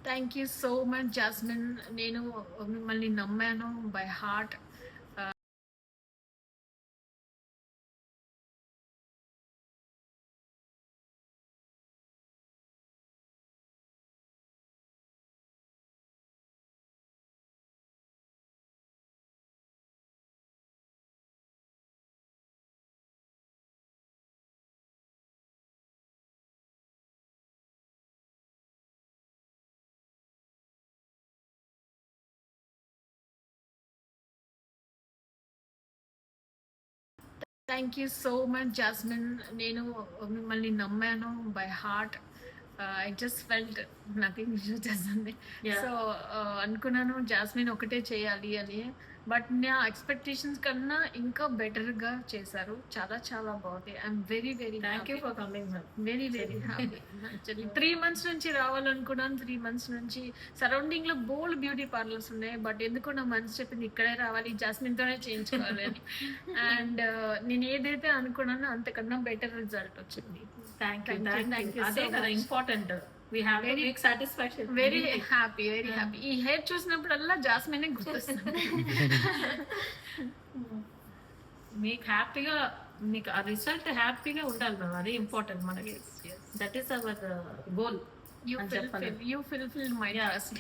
Thank you so much jasmine. నేను మిమ్మల్ని నమ్మాను by heart. Thank you so much jasmine. నేను మిమ్మల్ని నమ్మాను by heart. I just felt nothing చేస్తుంది. Yeah. సో అనుకున్నాను జాస్మిన్ ఒకటే చేయాలి అని. బట్ నా ఎక్స్పెక్టేషన్స్ కన్నా ఇంకా బెటర్గా చేశారు. చాలా చాలా బాగుంది. I'm very very thank you for coming ma'am. Very very happy. 3 months నుంచి రావాలనుకున్నాను. 3 months నుంచి సరౌండింగ్ లో బోల్డ్ బ్యూటీ పార్లర్స్ ఉన్నాయి. బట్ ఎందుకో నా మనసు చెప్పింది ఇక్కడే రావాలి, జాస్మిన్ తోనే చేయించుకోవాలి అని. అండ్ నేను ఏదైతే అనుకున్నానో అంతకన్నా బెటర్ రిజల్ట్ వచ్చింది. Thank you, Thank you, thank thank you. you అదే so కదా much. Important. We have Very- very satisfaction. Very happy, very happy. ఈ హెయిర్ చూసినప్పుడల్లా జాస్మిన్ గుర్తొస్తుంది. మీకు హ్యాపీగా, మీకు ఆ రిజల్ట్ హ్యాపీగా ఉండాలి మ్యామ్. అది ఇంపార్టెంట్ మనకి. That is our goal You అని చెప్పాలి. fulfilled my Yeah. trust.